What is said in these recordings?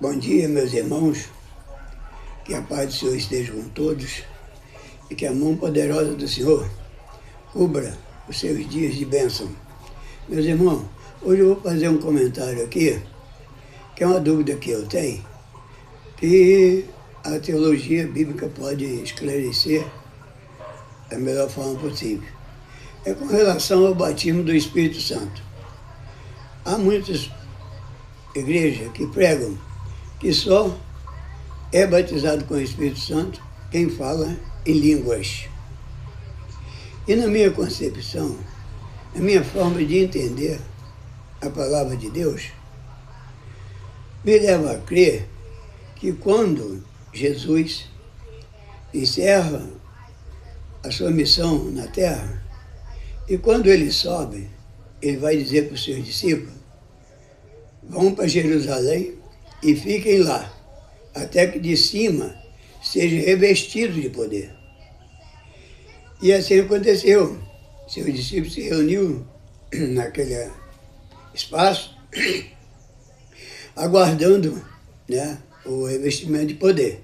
Bom dia, meus irmãos, que a paz do Senhor esteja com todos e que a mão poderosa do Senhor cubra os seus dias de bênção. Meus irmãos, hoje eu vou fazer um comentário aqui, que é uma dúvida que eu tenho, que a teologia bíblica pode esclarecer da melhor forma possível. É com relação ao batismo do Espírito Santo. Há muitas igrejas que pregam que só é batizado com o Espírito Santo quem fala em línguas. E na minha concepção, na minha forma de entender a palavra de Deus, me leva a crer que quando Jesus encerra a sua missão na terra, e quando ele sobe, ele vai dizer para os seus discípulos: vão para Jerusalém e fiquem lá, até que de cima seja revestido de poder. E assim aconteceu. Seus discípulos se reuniram naquele espaço, aguardando, o revestimento de poder.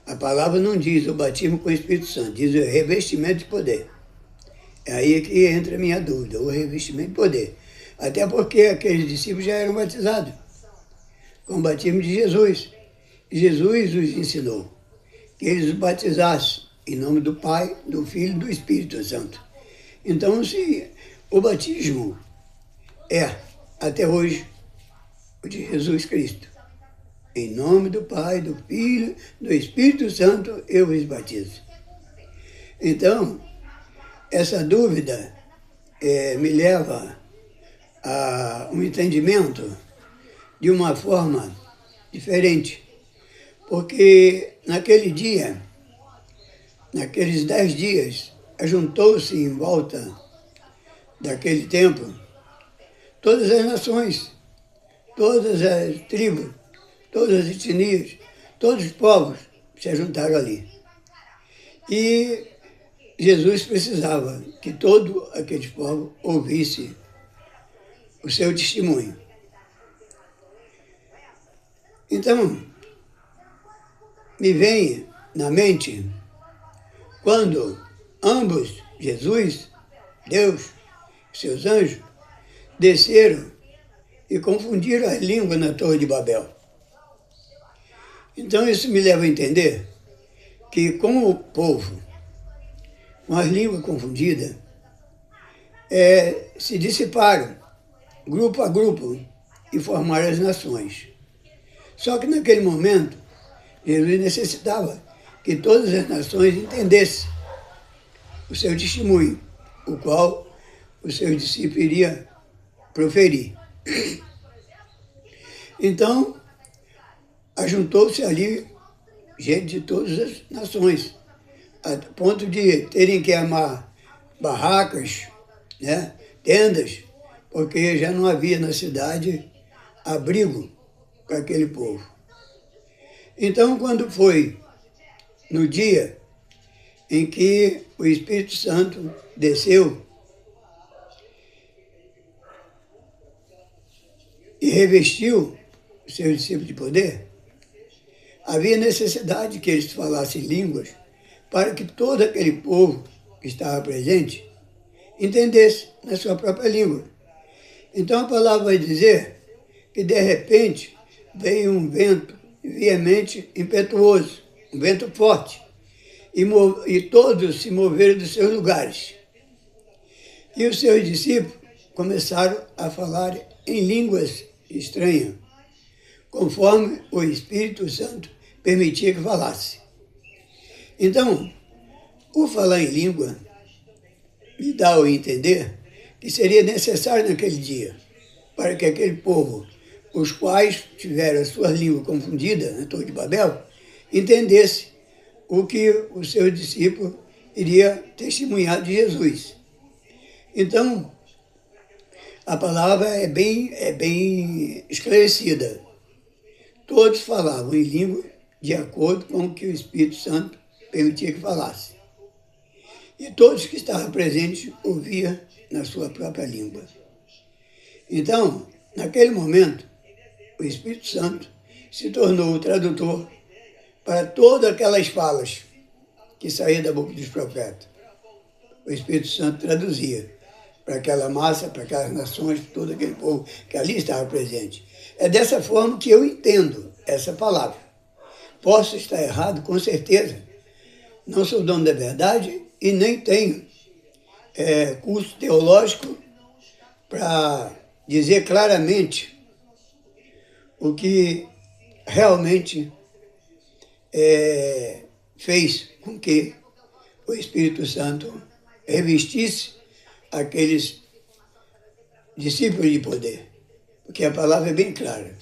A palavra não diz o batismo com o Espírito Santo, diz o revestimento de poder. É aí que entra a minha dúvida, o revestimento de poder. Até porque aqueles discípulos já eram batizados com o batismo de Jesus. Jesus os ensinou que eles os batizassem em nome do Pai, do Filho e do Espírito Santo. Então, se o batismo é, até hoje, o de Jesus Cristo, em nome do Pai, do Filho, do Espírito Santo, eu os batizo. Então, essa dúvida me leva a um entendimento de uma forma diferente. Porque naquele dia, naqueles 10 dias, ajuntou-se em volta daquele templo todas as nações, todas as tribos, todas as etnias, todos os povos se ajuntaram ali. E Jesus precisava que todo aquele povo ouvisse o seu testemunho. Então, me vem na mente quando ambos, Jesus, Deus, seus anjos, desceram e confundiram as línguas na Torre de Babel. Então isso me leva a entender que com o povo, com as línguas confundidas, se dissiparam, grupo a grupo, e formaram as nações. Só que naquele momento, Jesus necessitava que todas as nações entendessem o seu testemunho, o qual os seus discípulos iriam proferir. Então, ajuntou-se ali gente de todas as nações, a ponto de terem que armar barracas, tendas, porque já não havia na cidade abrigo para aquele povo. Então, quando foi no dia em que o Espírito Santo desceu e revestiu os seus discípulos de poder, havia necessidade que eles falassem línguas para que todo aquele povo que estava presente entendesse na sua própria língua. Então a palavra vai dizer que de repente veio um vento veemente, impetuoso, um vento forte, e todos se moveram dos seus lugares. E os seus discípulos começaram a falar em línguas estranhas, conforme o Espírito Santo permitia que falasse. Então, o falar em língua me dá a entender que seria necessário naquele dia, para que aquele povo, os quais tiveram a sua língua confundida na Torre de Babel, entendesse o que o seu discípulo iria testemunhar de Jesus. Então, a palavra é bem esclarecida. Todos falavam em língua de acordo com o que o Espírito Santo permitia que falasse. E todos que estavam presentes ouviam na sua própria língua. Então, naquele momento, o Espírito Santo se tornou o tradutor para todas aquelas falas que saíam da boca dos profetas. O Espírito Santo traduzia para aquela massa, para aquelas nações, para todo aquele povo que ali estava presente. É dessa forma que eu entendo essa palavra. Posso estar errado, com certeza. Não sou dono da verdade e nem tenho curso teológico para dizer claramente o que realmente fez com que o Espírito Santo revestisse aqueles discípulos de poder. Porque a palavra é bem clara.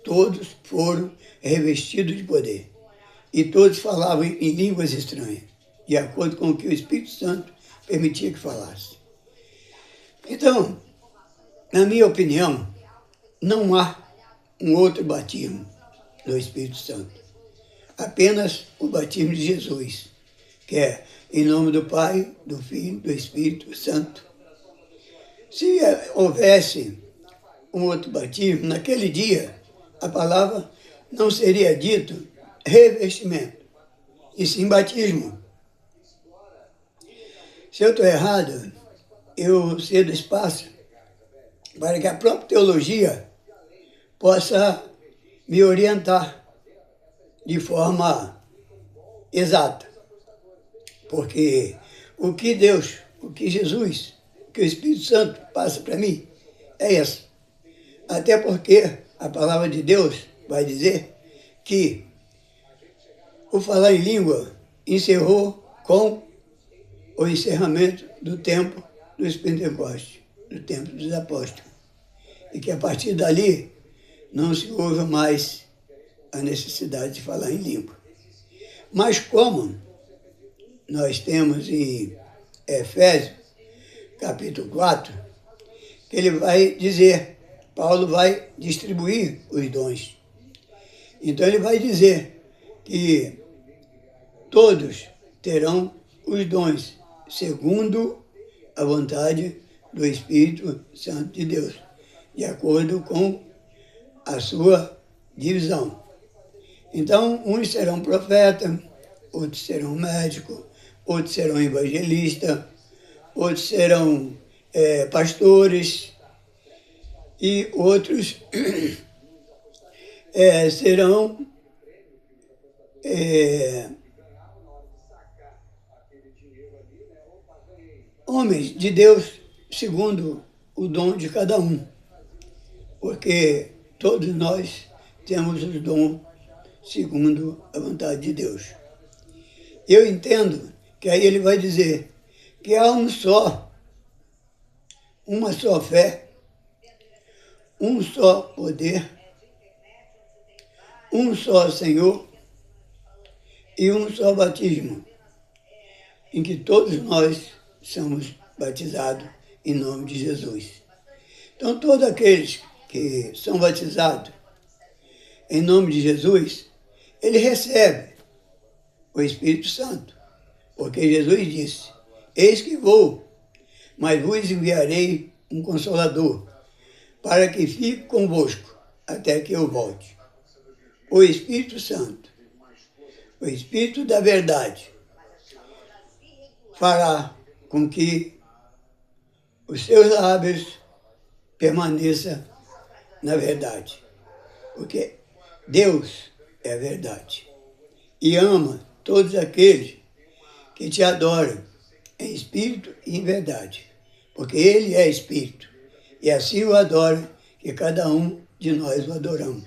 Todos foram revestidos de poder. E todos falavam em línguas estranhas, de acordo com o que o Espírito Santo permitia que falasse. Então, na minha opinião, não há um outro batismo do Espírito Santo. Apenas o batismo de Jesus, que é em nome do Pai, do Filho, do Espírito Santo. Se houvesse um outro batismo, naquele dia, a palavra não seria dito revestimento, e sim batismo. Se eu estou errado, eu cedo espaço para que a própria teologia possa me orientar de forma exata. Porque o que Deus, o que Jesus, o que o Espírito Santo passa para mim é isso. Até porque a palavra de Deus vai dizer que o falar em língua encerrou com o encerramento do tempo dos Pentecostes, do tempo dos apóstolos. E que a partir dali não se houve mais a necessidade de falar em língua. Mas como nós temos em Efésios, capítulo 4, que ele vai dizer, Paulo vai distribuir os dons. Então ele vai dizer que todos terão os dons, segundo a vontade do Espírito Santo de Deus, de acordo com a sua divisão. Então, uns serão profetas, outros serão médicos, outros serão evangelistas, outros serão pastores e outros serão homens de Deus segundo o dom de cada um, porque todos nós temos os dons segundo a vontade de Deus. Eu entendo que aí ele vai dizer que há uma só fé, um só poder, um só Senhor e um só batismo, em que todos nós somos batizados em nome de Jesus. Então, todos aqueles que são batizados em nome de Jesus, ele recebe o Espírito Santo, porque Jesus disse, eis que vou, mas vos enviarei um Consolador, para que fique convosco até que eu volte. O Espírito Santo, o Espírito da verdade, fará com que os seus lábios permaneçam na verdade, porque Deus é a verdade e ama todos aqueles que te adoram em espírito e em verdade, porque Ele é espírito e assim o adora que cada um de nós o adoramos.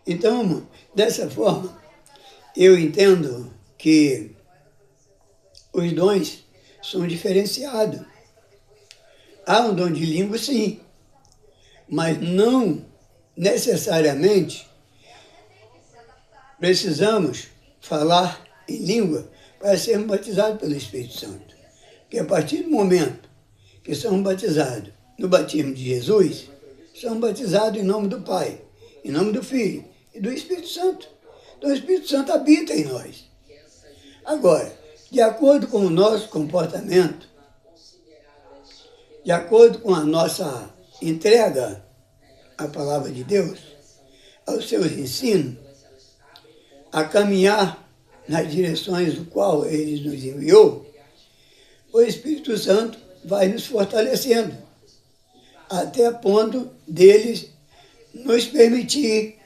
Então, dessa forma, eu entendo que os dons são diferenciados. Há um dom de língua, sim, mas não necessariamente precisamos falar em língua para sermos batizados pelo Espírito Santo. Porque a partir do momento que somos batizados no batismo de Jesus, somos batizados em nome do Pai, em nome do Filho e do Espírito Santo. Então o Espírito Santo habita em nós. Agora, de acordo com o nosso comportamento, de acordo com a nossa entrega à palavra de Deus, aos seus ensinos, a caminhar nas direções do qual Ele nos enviou, o Espírito Santo vai nos fortalecendo, até a ponto deles nos permitir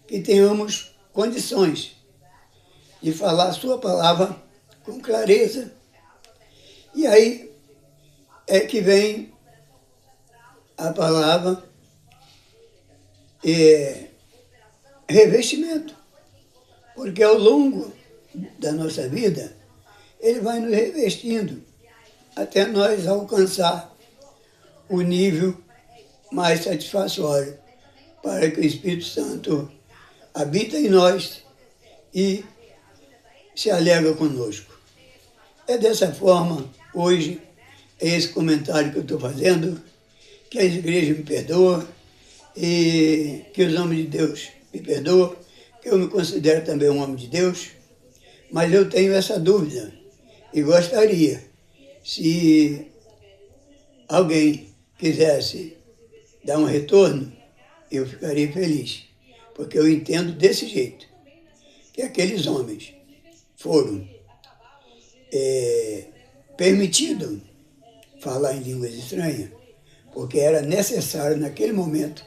que tenhamos condições de falar a sua palavra com clareza. E aí é que vem a palavra revestimento, porque ao longo da nossa vida, ele vai nos revestindo até nós alcançar o nível mais satisfatório para que o Espírito Santo habita em nós e se alegra conosco. É dessa forma, hoje, é esse comentário que eu estou fazendo, que as igrejas me perdoam e que os homens de Deus me perdoam, que eu me considero também um homem de Deus, mas eu tenho essa dúvida e gostaria, se alguém quisesse dar um retorno, eu ficaria feliz, porque eu entendo desse jeito, que aqueles homens foram permitidos falar em línguas estranhas, porque era necessário naquele momento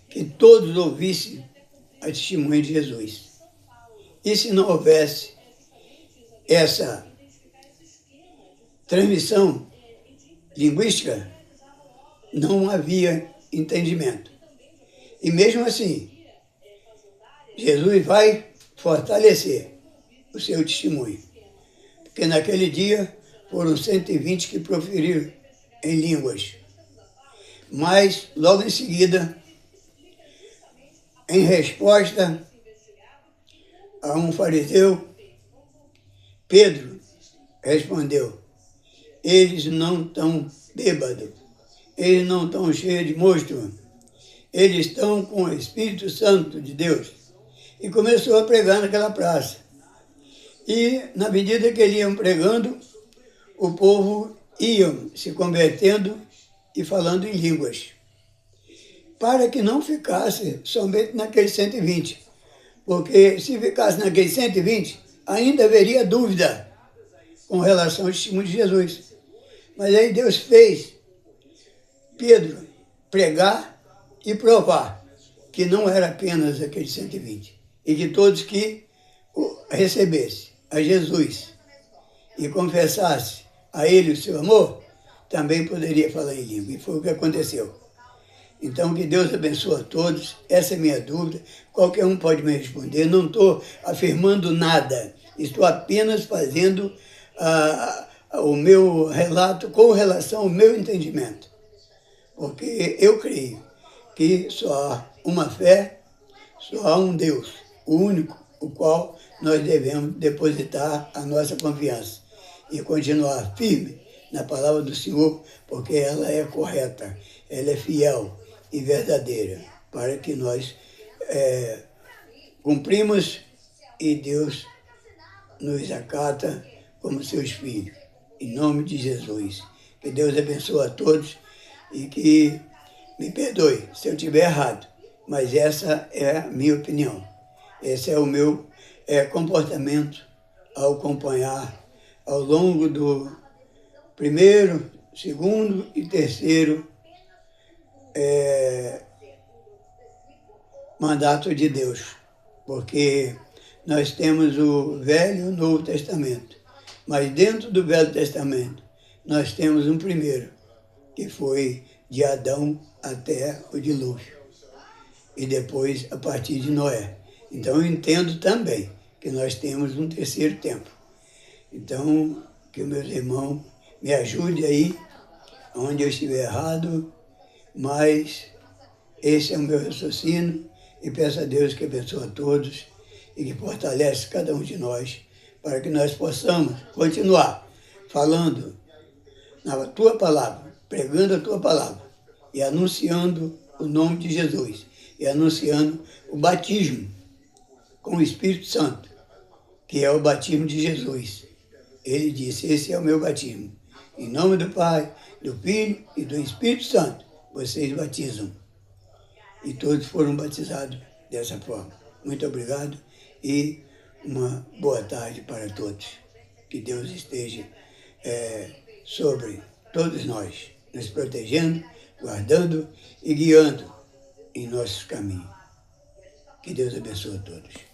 que todos ouvissem a testemunha de Jesus. E se não houvesse essa transmissão linguística, não havia entendimento. E mesmo assim, Jesus vai fortalecer o seu testemunho. Porque naquele dia foram 120 que proferiram em línguas. Mas, logo em seguida, em resposta a um fariseu, Pedro respondeu: eles não estão bêbados, eles não estão cheios de mosto, eles estão com o Espírito Santo de Deus. E começou a pregar naquela praça. E, na medida que ele ia pregando, o povo ia se convertendo e falando em línguas, para que não ficasse somente naqueles 120, porque se ficasse naqueles 120, ainda haveria dúvida com relação ao testemunho de Jesus. Mas aí Deus fez Pedro pregar e provar que não era apenas aqueles 120, e que todos que o recebessem a Jesus e confessasse a ele o seu amor, também poderia falar em língua. E foi o que aconteceu. Então, que Deus abençoe a todos. Essa é a minha dúvida. Qualquer um pode me responder. Não estou afirmando nada. Estou apenas fazendo o meu relato com relação ao meu entendimento. Porque eu creio que só há uma fé, só há um Deus, o único, o qual nós devemos depositar a nossa confiança e continuar firme na palavra do Senhor, porque ela é correta, ela é fiel e verdadeira, para que nós cumprimos e Deus nos acata como seus filhos. Em nome de Jesus. Que Deus abençoe a todos e que me perdoe se eu estiver errado, mas essa é a minha opinião. Esse é o meu comportamento ao acompanhar ao longo do primeiro, segundo e terceiro mandato de Deus, porque nós temos o Velho e o Novo Testamento, mas dentro do Velho Testamento nós temos um primeiro, que foi de Adão até o dilúvio, e depois a partir de Noé. Então eu entendo também que nós temos um terceiro tempo. Então, que os meus irmãos me ajudem aí, onde eu estiver errado, mas esse é o meu raciocínio e peço a Deus que abençoe a todos e que fortalece cada um de nós para que nós possamos continuar falando na tua palavra, pregando a tua palavra e anunciando o nome de Jesus e anunciando o batismo com o Espírito Santo, que é o batismo de Jesus. Ele disse: esse é o meu batismo. Em nome do Pai, do Filho e do Espírito Santo, vocês batizam. e todos foram batizados dessa forma. Muito obrigado e uma boa tarde para todos. Que Deus esteja sobre todos nós, nos protegendo, guardando e guiando em nossos caminhos. Que Deus abençoe a todos.